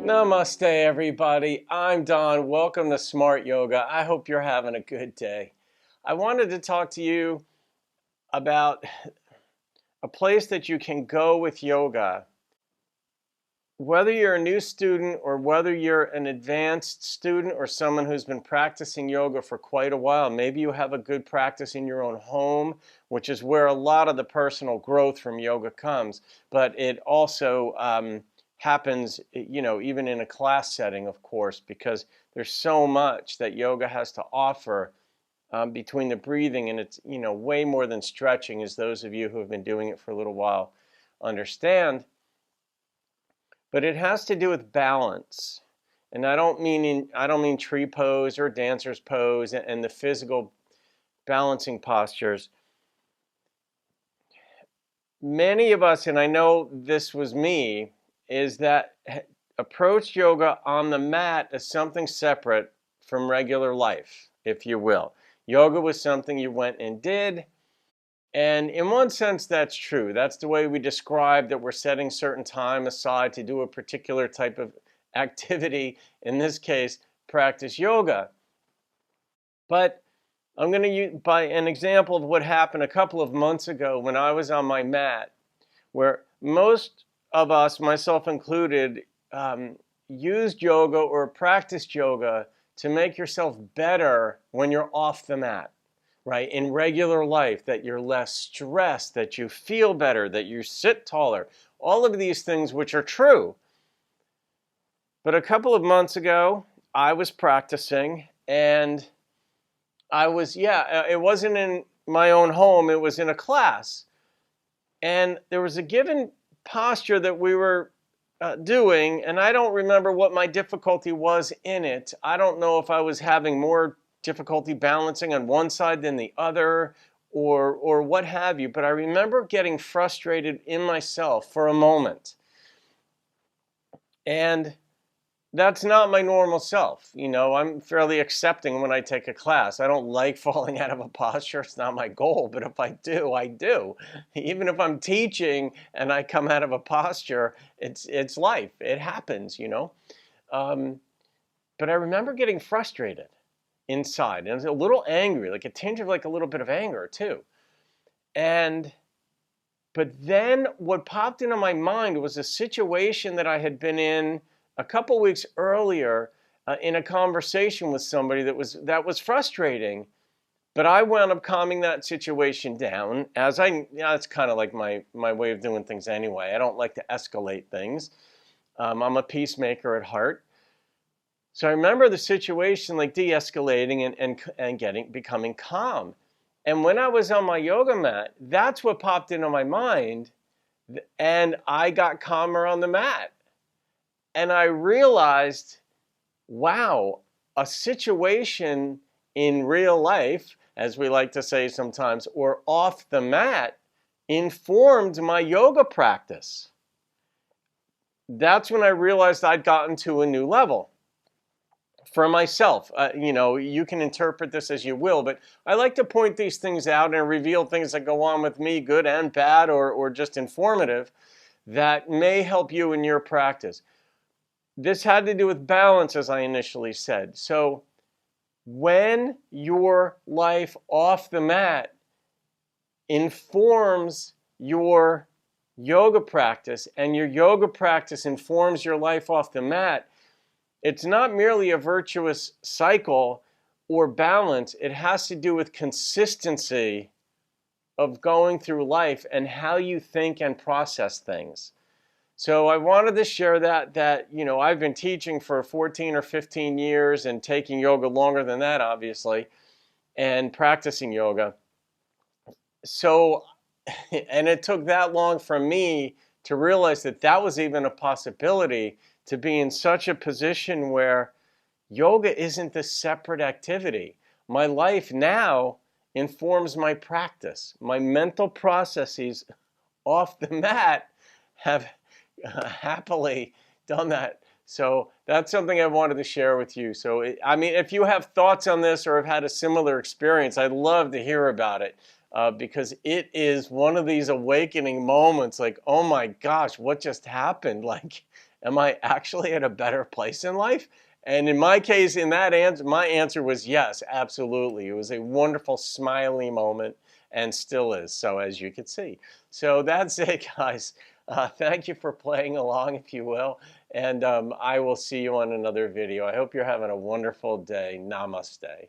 Namaste, everybody. I'm Don. Welcome to Smart Yoga. I hope you're having a good day. I wanted to talk to you about a place that you can go with yoga. Whether you're a new student or whether you're an advanced student or someone who's been practicing yoga for quite a while, maybe you have a good practice in your own home, which is where a lot of the personal growth from yoga comes, but it also happens, even in a class setting, of course, because there's so much that yoga has to offer between the breathing, and it's, way more than stretching, as those of you who have been doing it for a little while understand. But it has to do with balance. And I don't mean tree pose or dancer's pose and the physical balancing postures. Many of us, and I know this was me, is that approach yoga on the mat as something separate from regular life, if you will. Yoga was something you went and did. And in one sense, that's true. That's the way we describe that we're setting certain time aside to do a particular type of activity, in this case, practice yoga. But I'm going to use by an example of what happened a couple of months ago when I was on my mat, where most of us, myself included, used yoga or practiced yoga to make yourself better when you're off the mat. Right, in regular life, that you're less stressed, that you feel better, that you sit taller, all of these things which are true. But a couple of months ago, I was practicing, and it wasn't in my own home, it was in a class. And there was a given posture that we were doing, and I don't remember what my difficulty was in it. I don't know if I was having more difficulty balancing on one side than the other, or what have you, but I remember getting frustrated in myself for a moment. And that's not my normal self. I'm fairly accepting when I take a class. I don't like falling out of a posture. It's not my goal, but if I do, I do. Even if I'm teaching and I come out of a posture, it's life. It happens, But I remember getting frustrated inside, and I was a little angry, like a tinge of a little bit of anger too. But then what popped into my mind was a situation that I had been in a couple weeks earlier in a conversation with somebody that was frustrating. But I wound up calming that situation down, it's kind of like my way of doing things anyway. I don't like to escalate things. I'm a peacemaker at heart. So I remember the situation de-escalating and becoming calm. And when I was on my yoga mat, that's what popped into my mind, and I got calmer on the mat. And I realized, wow, a situation in real life, as we like to say sometimes, or off the mat, informed my yoga practice. That's when I realized I'd gotten to a new level. For myself, you can interpret this as you will, but I like to point these things out and reveal things that go on with me, good and bad, or just informative, that may help you in your practice. This had to do with balance, as I initially said. So when your life off the mat informs your yoga practice, and your yoga practice informs your life off the mat, it's not merely a virtuous cycle or balance. It has to do with consistency of going through life and how you think and process things. So I wanted to share that I've been teaching for 14 or 15 years and taking yoga longer than that, obviously, and practicing yoga. So, and it took that long for me to realize that was even a possibility, to be in such a position where yoga isn't this separate activity. My life now informs my practice. My mental processes off the mat have happily done that. So that's something I wanted to share with you. So, if you have thoughts on this or have had a similar experience, I'd love to hear about it. Because it is one of these awakening moments, like, oh my gosh, what just happened? Am I actually at a better place in life? And in my case, in that answer, my answer was yes, absolutely. It was a wonderful, smiley moment and still is, so as you can see. So that's it, guys. Thank you for playing along, if you will, and I will see you on another video. I hope you're having a wonderful day. Namaste.